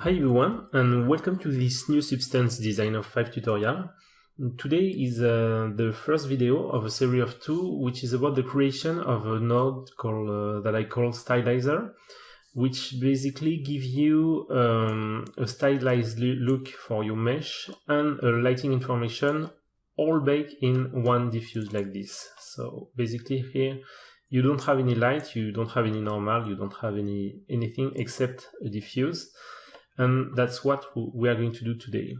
Hi everyone, and welcome to this new Substance Designer 5 tutorial. Today is the first video of a series of 2, which is about the creation of a node that I call stylizer, which basically gives you a stylized look for your mesh and a lighting information all baked in one diffuse like this. So basically here you don't have any light, you don't have any normal, you don't have anything except a diffuse. And that's what we are going to do today.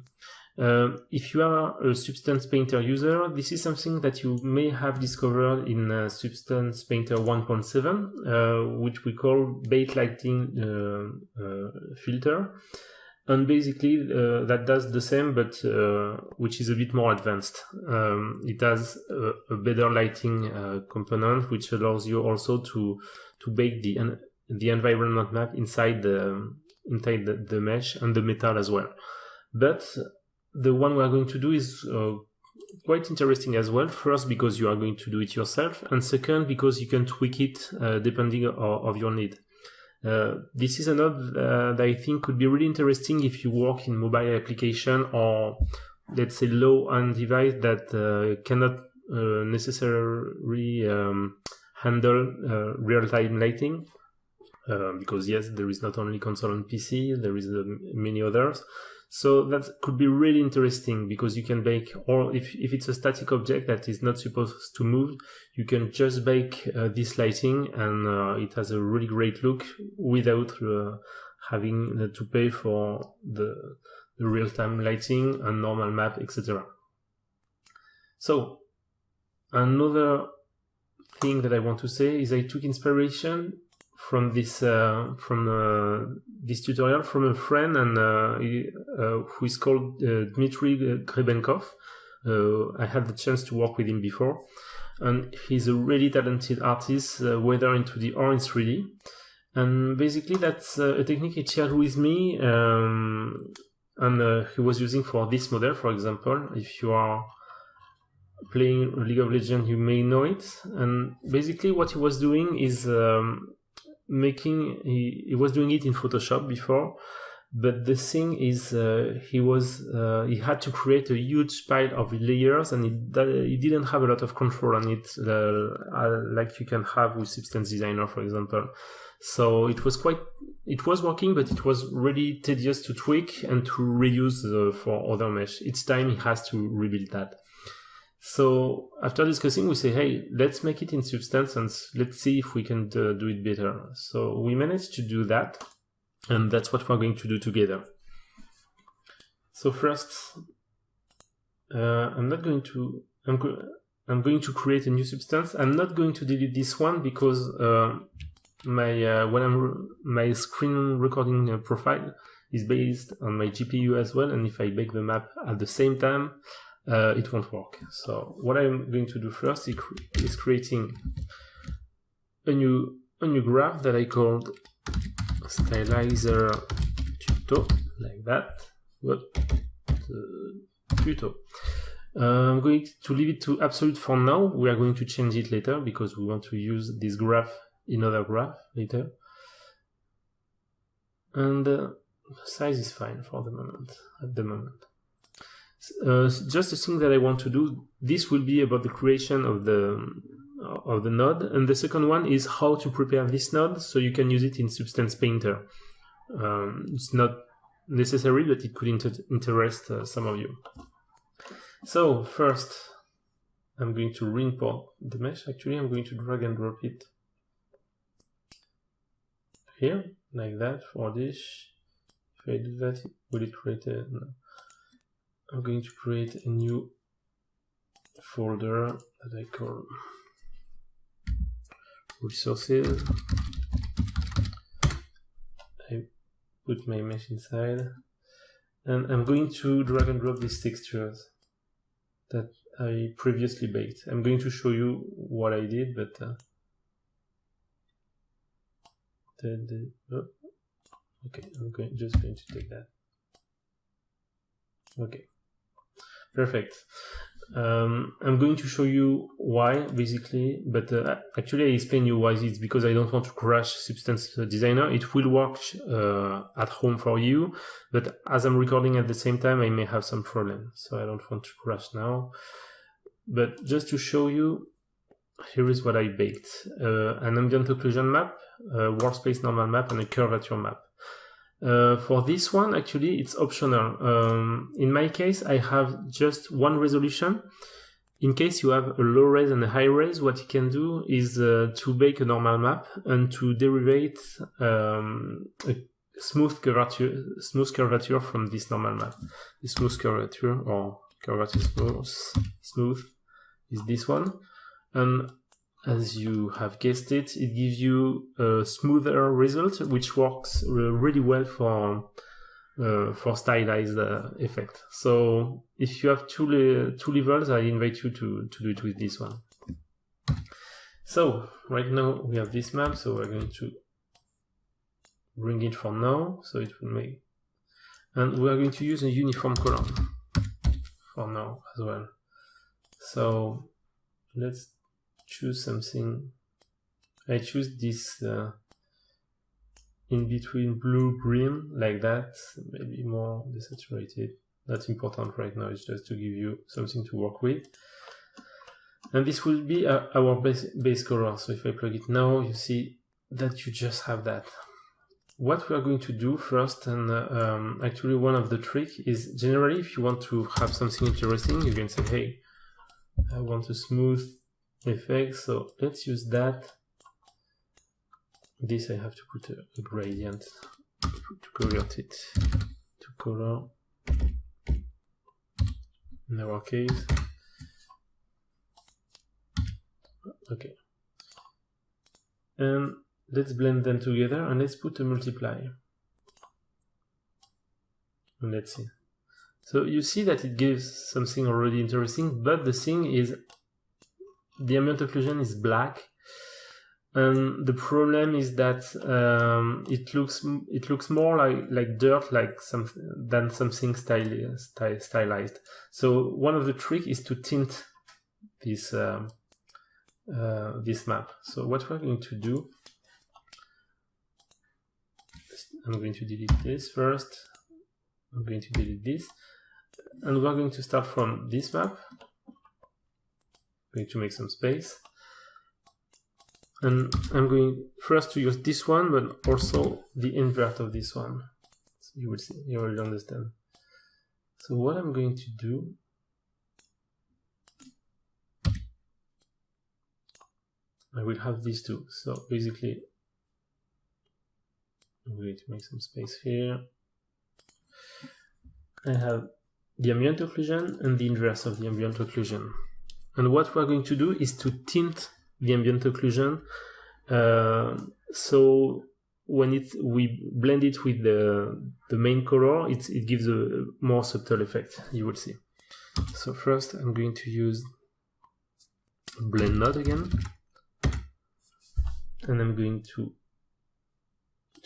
If you are a Substance Painter user, this is something that you may have discovered in Substance Painter 1.7, which we call bait lighting filter. And basically that does the same, but which is a bit more advanced. It has a better lighting component, which allows you also to bake the environment map inside the mesh and the metal as well. But the one we are going to do is quite interesting as well. First, because you are going to do it yourself, and second, because you can tweak it depending of your need. This is a node that I think could be really interesting if you work in mobile application or, let's say, low-end device that cannot necessarily handle real-time lighting. Because yes, there is not only console and PC, there is many others. So that could be really interesting because you can bake, or if it's a static object that is not supposed to move, you can just bake this lighting and it has a really great look without having to pay for the real-time lighting and normal map, etc. So another thing that I want to say is I took inspiration from this tutorial from a friend and who is called Dmitry Grebenkov. I had the chance to work with him before, and he's a really talented artist, whether in 2D or in 3D. And basically that's a technique he shared with me, and he was using for this model, for example. If you are playing League of Legends, you may know it. And basically what he was doing is he was doing it in Photoshop before, but the thing is he had to create a huge pile of layers, and he didn't have a lot of control on it like you can have with Substance Designer, for example. So it was working, but it was really tedious to tweak and to reuse for other mesh. Each time he has to rebuild that. So after discussing, we say, hey, let's make it in Substance and let's see if we can do it better. So we managed to do that, and that's what we're going to do together. So first, I'm going to create a new Substance. I'm not going to delete this one because my screen recording profile is based on my GPU as well, and if I bake the map at the same time, it won't work. So what I'm going to do first is creating a new graph that I called stylizer tuto, like that. Tuto. I'm going to leave it to absolute for now. We are going to change it later because we want to use this graph in other graph later. And size is fine for the moment. At the moment. Just a thing that I want to do, this will be about the creation of the node, and the second one is how to prepare this node so you can use it in Substance Painter. It's not necessary, but it could interest some of you. So first, I'm going to re-import the mesh. Actually, I'm going to drag and drop it here, like that, for this. If I do that, will it create a... No. I'm going to create a new folder that I call resources. I put my mesh inside, and I'm going to drag and drop these textures that I previously baked. I'm going to show you what I did, but okay, I'm just going to take that. Okay. Perfect. I'm going to show you why, basically, but actually I explain you why. It's because I don't want to crash Substance Designer. It will work at home for you, but as I'm recording at the same time, I may have some problem, so I don't want to crash now. But just to show you, here is what I baked. An ambient occlusion map, a workspace normal map, and a curvature map. For this one, actually, it's optional. In my case, I have just one resolution. In case you have a low res and a high res, what you can do is to bake a normal map and to derivate a smooth curvature from this normal map. The smooth curvature, or curvature smooth, is this one. And as you have guessed it, it gives you a smoother result, which works really well for stylized effect. So if you have two levels, I invite you to do it with this one. So right now we have this map, so we're going to bring it for now, so it will make, and we are going to use a uniform color for now as well. So let's choose something. I choose this in between blue green, like that, maybe more desaturated. That's important right now, it's just to give you something to work with. And this will be our base color. So if I plug it now, you see that you just have that. What we are going to do first, and actually one of the tricks is, generally if you want to have something interesting, you can say, hey, I want a smooth effect, so let's use that. This I have to put a gradient to convert it to color in our case. Okay, and let's blend them together, and let's put a multiply, and let's see. So you see that it gives something already interesting, but the thing is, the ambient occlusion is black, and the problem is that it looks more like dirt, than something stylized. So one of the tricks is to tint this this map. So what we're going to do, I'm going to delete this first. I'm going to delete this, and we're going to start from this map. Going to make some space, and I'm going first to use this one, but also the invert of this one. So you will see, you will understand. So what I'm going to do, I will have these two. So basically, I'm going to make some space here. I have the ambient occlusion and the inverse of the ambient occlusion. And what we're going to do is to tint the ambient occlusion. So when we blend it with the main color, it gives a more subtle effect, you will see. So first I'm going to use blend node again, and I'm going to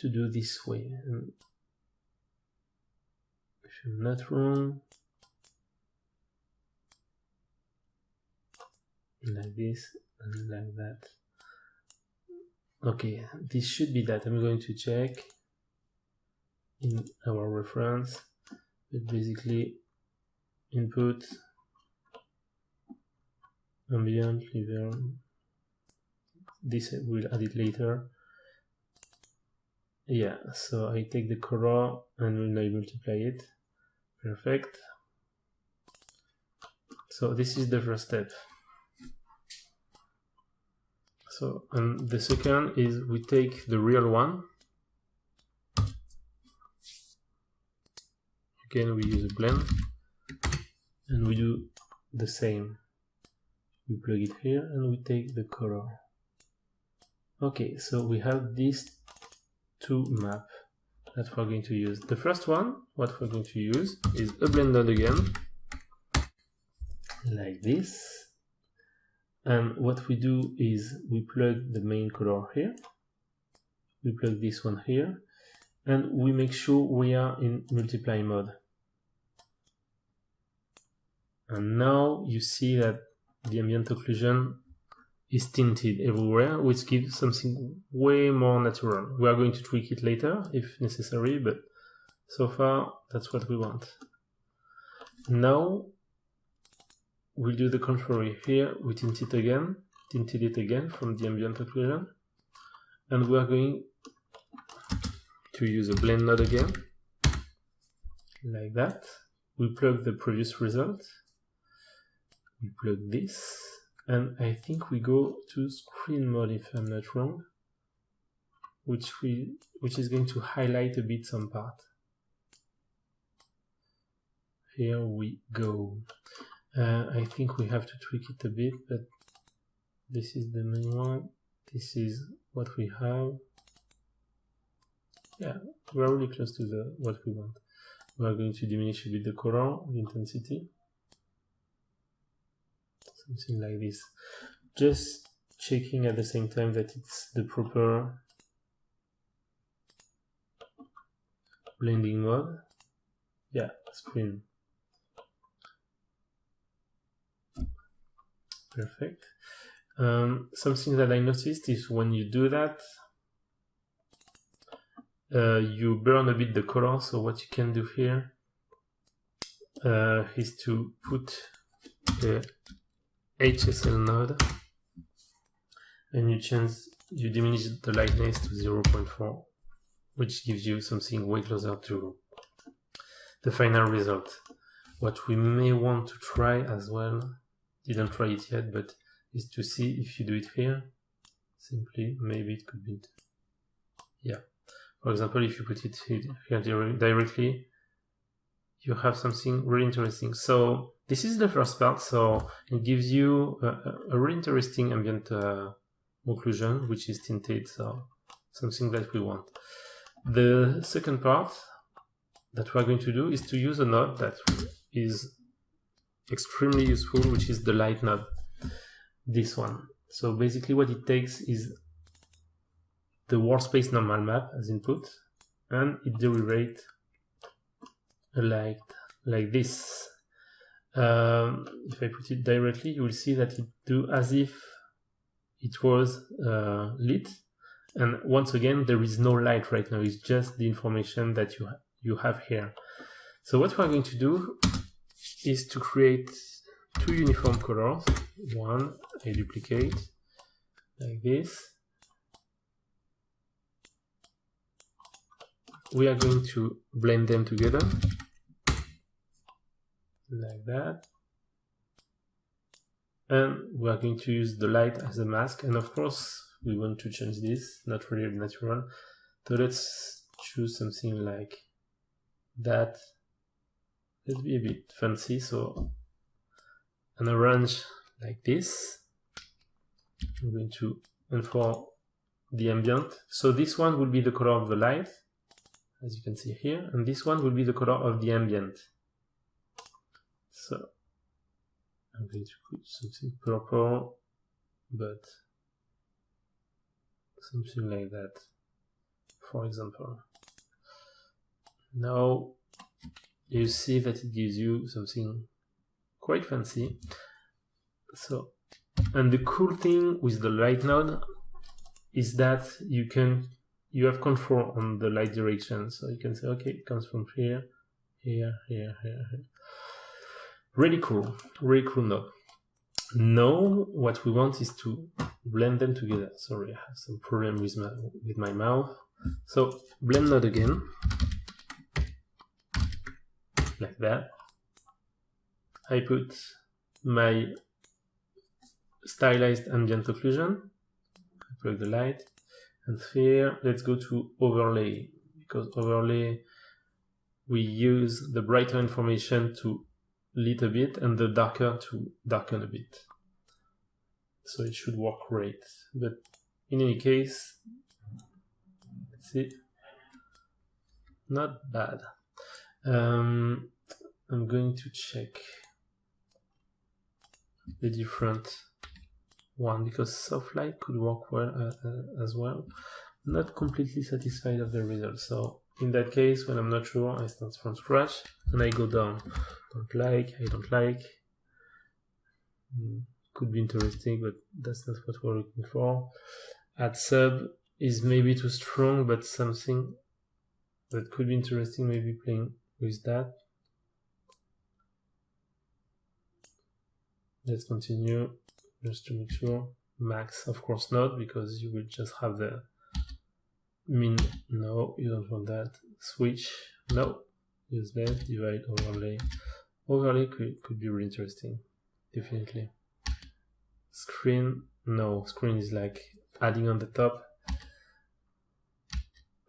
do this way. And if I'm not wrong, like this and like that. Okay, this should be that. I'm going to check in our reference, but basically input ambient level. This we'll add it later. Yeah, so I take the color and I multiply it. Perfect. So this is the first step. So, and the second is we take the real one. Again, we use a blend, and we do the same. We plug it here, and we take the color. Okay, so we have these two maps that we're going to use. The first one, what we're going to use is a blend node again, like this. And what we do is we plug the main color here, we plug this one here, and we make sure we are in multiply mode. And now you see that the ambient occlusion is tinted everywhere, which gives something way more natural. We are going to tweak it later if necessary, but so far that's what we want. Now we'll do the contrary. Here we tinted it again from the ambient occlusion, and we are going to use a blend node again, like that. We plug the previous result, we plug this, and I think we go to screen mode if I'm not wrong, which is going to highlight a bit some part. Here we go. I think we have to tweak it a bit, but this is the main one. This is what we have. Yeah, we're really close to what we want. We are going to diminish a bit the color, the intensity. Something like this. Just checking at the same time that it's the proper blending mode. Yeah, screen. Perfect. Something that I noticed is when you do that, you burn a bit the color. So what you can do here is to put a HSL node, and you diminish the lightness to 0.4, which gives you something way closer to the final result. What we may want to try as well, didn't try it yet, but is to see if you do it here, simply, maybe it could be, yeah. For example, if you put it here directly, you have something really interesting. So this is the first part, so it gives you a really interesting ambient occlusion, which is tinted, so something that we want. The second part that we're going to do is to use a node that is extremely useful, which is the light node, this one. So basically what it takes is the workspace normal map as input, and it derivates a light like this. If I put it directly, you will see that it do as if it was lit, and once again there is no light right now, it's just the information that you have here. So what we're going to do is to create two uniform colors. One I duplicate like this. We are going to blend them together like that, and we are going to use the light as a mask, and of course we want to change this, not really natural, so let's choose something like that. Let's be a bit fancy, so an orange like this. I'm going to, and for the ambient, so this one will be the color of the light, as you can see here, and this one will be the color of the ambient. So I'm going to put something purple, but something like that, for example. Now you see that it gives you something quite fancy. So, and the cool thing with the light node is that you have control on the light direction, so you can say, okay, it comes from here, here, here, here, here. Really cool node. Now, what we want is to blend them together. Sorry, I have some problem with my mouth. So, blend node again, like that. I put my stylized ambient occlusion, I plug the light, and here let's go to overlay, because overlay we use the brighter information to lit a bit and the darker to darken a bit, so it should work great. But in any case, let's see, not bad. I'm going to check the different one, because soft light could work well as well. Not completely satisfied of the result, so in that case, when I'm not sure, I start from scratch and I go down. Don't like, I don't like, Could be interesting, but that's not what we're looking for. Add sub is maybe too strong, but something that could be interesting, maybe playing with that. Let's continue just to make sure. Max, of course not, because you will just have the min. No, you don't want that. Switch, no. Use that. Divide, overlay. Overlay could be really interesting, definitely. Screen, no. Screen is like adding on the top.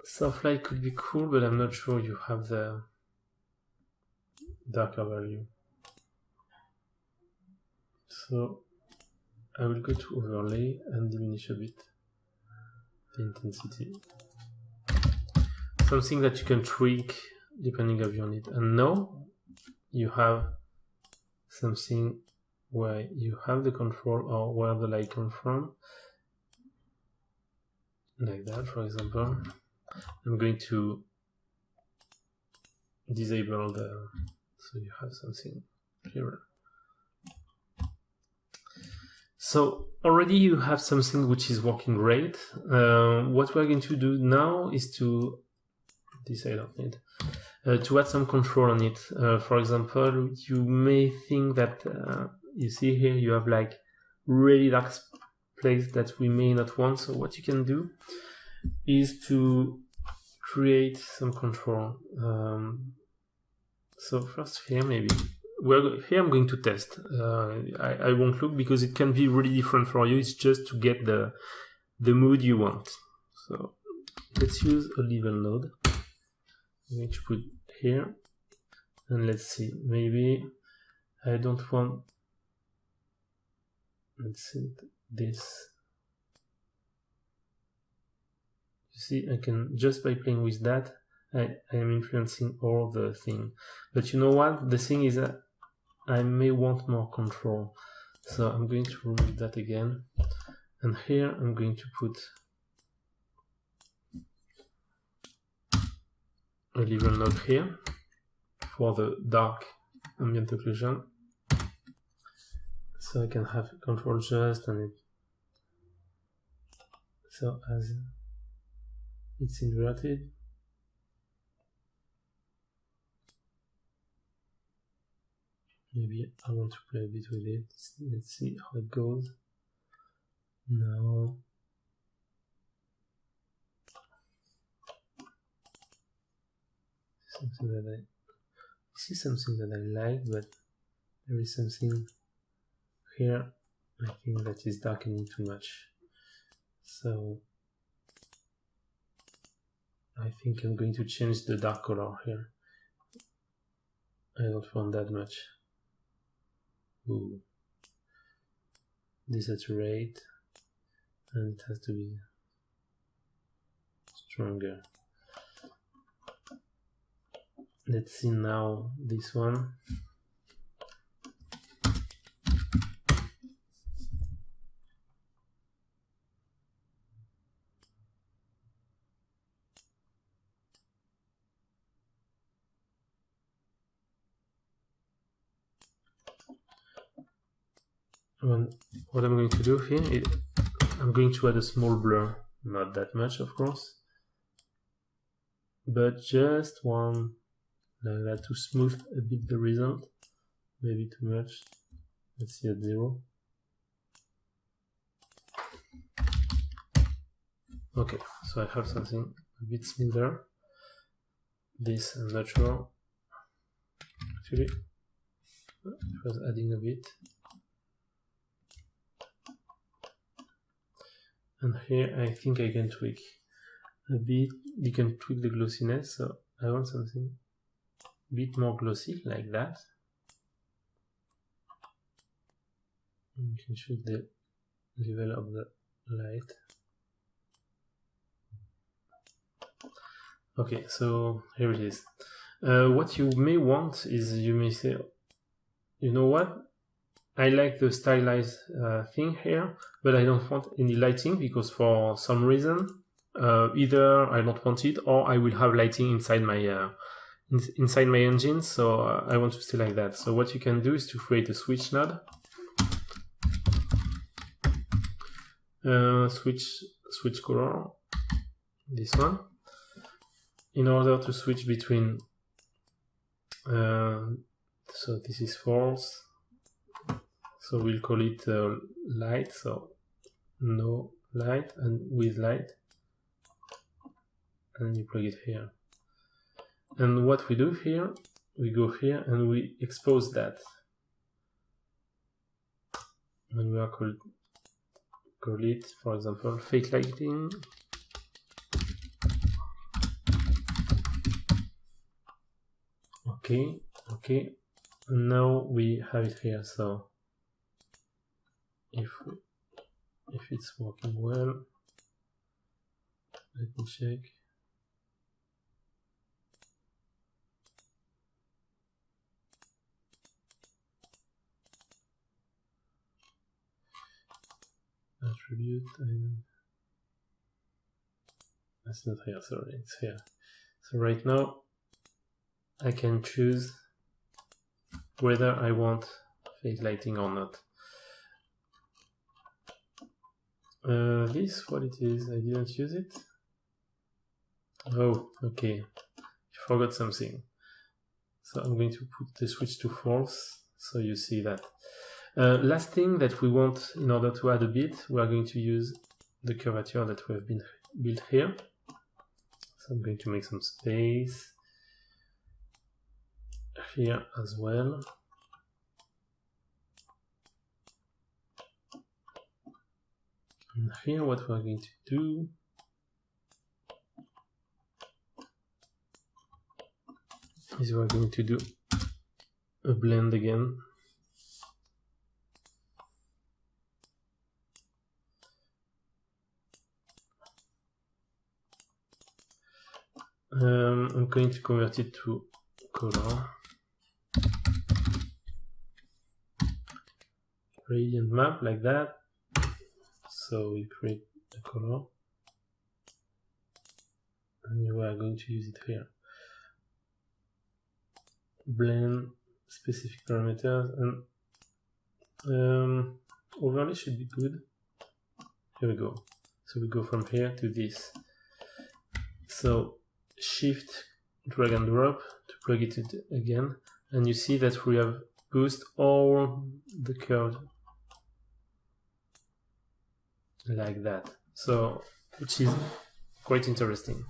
Soft light could be cool, but I'm not sure you have the darker value. So I will go to overlay and diminish a bit the intensity. Something that you can tweak depending on your need. And now you have something where you have the control or where the light comes from. Like that, for example. I'm going to disable the, so you have something clearer. So already you have something which is working great. What we're going to do now is to, this I don't need, to add some control on it. For example, you may think that, you see here, you have like really dark place that we may not want. So what you can do is to create some control. So first here, maybe. Here I'm going to test. I won't look because it can be really different for you. It's just to get the mood you want. So let's use a level node. I'm going to put here, and let's see. Maybe I don't want. Let's see this. You see, I can just by playing with that, I am influencing all the thing. But you know what? The thing is that I may want more control. So I'm going to remove that again. And here I'm going to put a level node here for the dark ambient occlusion. So I can have control just on it. So as it's inverted, maybe I want to play a bit with it. Let's see how it goes. Now something that I see, something that I like, but there is something here I think that is darkening too much. So I think I'm going to change the dark color here. I don't want that much. Ooh. Desaturate, and it has to be stronger. Let's see now this one. What I'm going to do here is I'm going to add a small blur, not that much of course, but just one like that to smooth a bit the result, maybe too much. Let's see at 0. Okay, so I have something a bit smoother. This I'm not sure. Actually, it was adding a bit. And here I think I can tweak a bit. You can tweak the glossiness, so I want something a bit more glossy like that. You can choose the level of the light. Okay, so here it is. What you may want is, you may say, you know what? I like the stylized thing here, but I don't want any lighting because for some reason, either I don't want it or I will have lighting inside my engine, so I want to stay like that. So what you can do is to create a switch node switch color, this one, in order to switch between so this is false, so we'll call it light, so no light and with light, and you plug it here. And what we do here, we go here and we expose that, and we are call it, for example, fake lighting. Okay, and now we have it here. So if it's working well, let me check. Attribute, that's not here, sorry, it's here. So right now I can choose whether I want fake lighting or not. This, what it is, I didn't use it. Oh, okay, I forgot something. So I'm going to put the switch to false, so you see that. Last thing that we want in order to add a bit, we are going to use the curvature that we have been built here. So I'm going to make some space here as well. And here what we are going to do is we are going to do a blend again. I'm going to convert it to color. Gradient map like that. So we create a color. And we are going to use it here. Blend, specific parameters, and overlay should be good. Here we go. So we go from here to this. So shift, drag and drop to plug it again, and you see that we have boosted all the curve like that. So, which is quite interesting.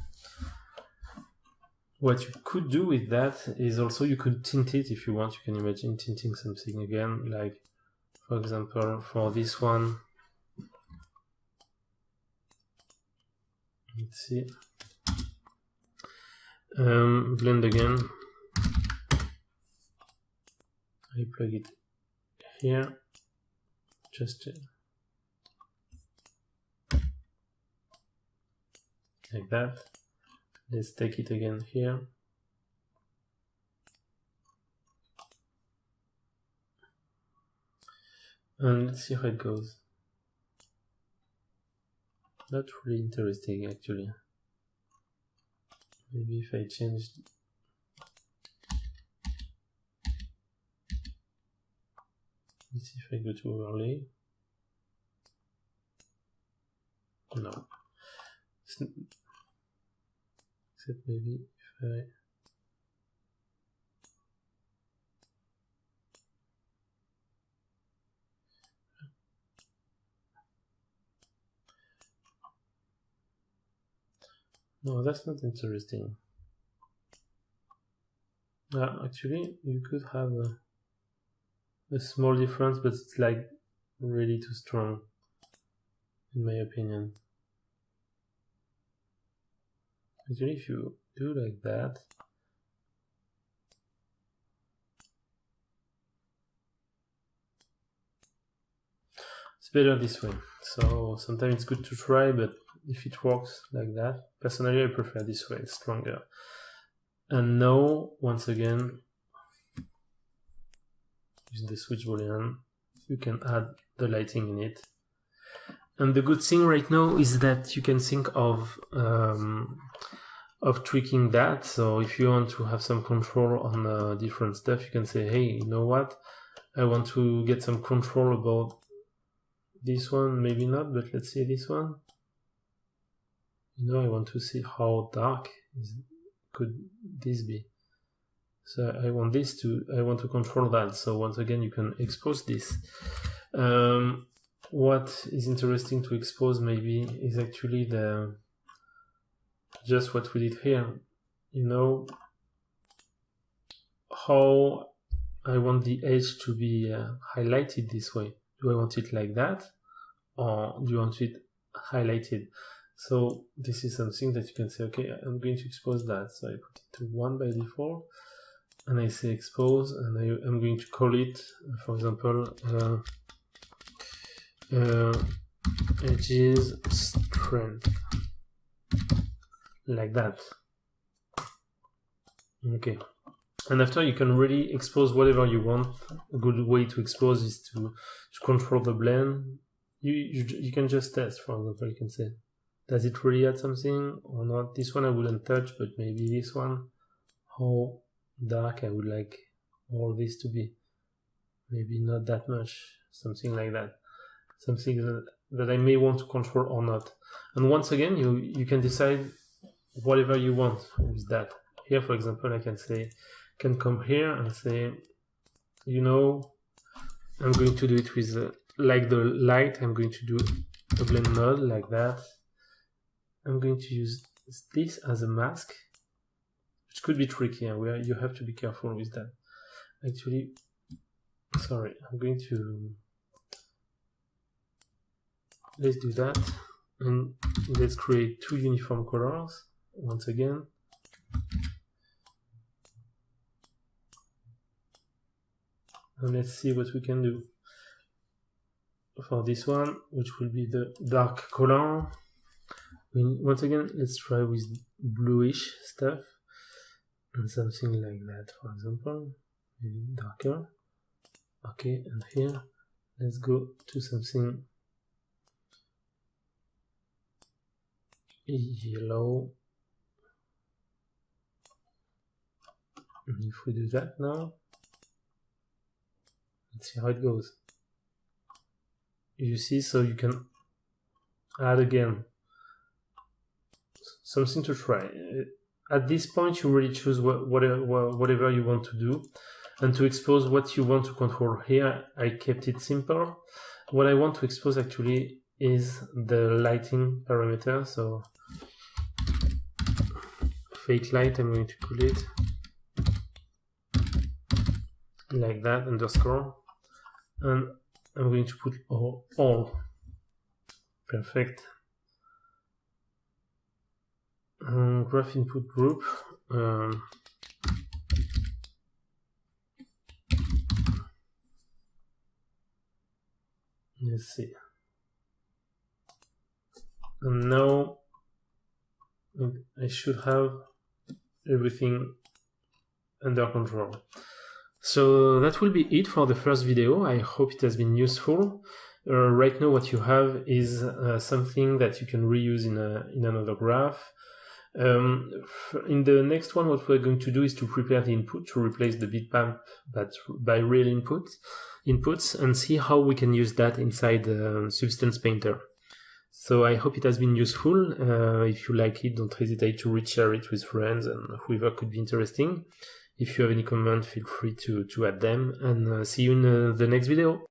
What you could do with that is also you could tint it if you want. You can imagine tinting something again, like for example for this one. Let's see. Blend again. I plug it here. Just like that. Let's take it again here. And let's see how it goes. That's really interesting actually. Maybe if I change, let's see if I go to overlay. No. Except maybe if I no, that's not interesting. Actually, you could have a small difference, but it's like really too strong, in my opinion. Actually, if you do like that, it's better this way. So sometimes it's good to try, but if it works like that, personally I prefer this way, it's stronger. And now, once again, using the switch boolean, you can add the lighting in it. And the good thing right now is that you can think of tweaking that. So if you want to have some control on different stuff, you can say, hey, you know what? I want to get some control about this one maybe not, but let's see this one. You know, I want to see how dark could this be. So I want to control that. So once again, you can expose this. What is interesting to expose maybe is actually just what we did here. You know, how I want the edge to be highlighted this way. Do I want it like that, or do you want it highlighted? So this is something that you can say, okay, I'm going to expose that. So I put it to 1 by default, and I say expose, and I'm going to call it, for example, edges strength, like that. Okay. And after, you can really expose whatever you want. A good way to expose is to control the blend. You can just test, for example, you can say, does it really add something or not? This one I wouldn't touch, but maybe this one, how dark I would like all this to be. Maybe not that much, something like that. Something that I may want to control or not. And once again, you can decide whatever you want with that. Here, for example, I can come here and say, you know, I'm going to do it with like the light. I'm going to do a blend mode like that. I'm going to use this as a mask, which could be tricky, and where you have to be careful with that. Actually, sorry, I'm going to, let's do that, and let's create 2 uniform colors once again. And let's see what we can do for this one, which will be the dark color. Once again, let's try with bluish stuff and something like that, for example, maybe darker. Okay, and here, let's go to something yellow. And if we do that now, let's see how it goes. You see, so you can add again something to try. At this point, you really choose whatever you want to do, and to expose what you want to control. Here, I kept it simple. What I want to expose actually is the lighting parameter. So fake light, I'm going to call it like that, underscore, and I'm going to put all. Perfect. Graph input group. Let's see. And now I should have everything under control. So that will be it for the first video. I hope it has been useful. Right now what you have is something that you can reuse in another graph. In the next one, what we're going to do is to prepare the input to replace the bitmap but by real inputs, and see how we can use that inside the Substance Painter. So I hope it has been useful. If you like it, don't hesitate to share it with friends and whoever could be interesting. If you have any comment, feel free to add them, and see you in the next video.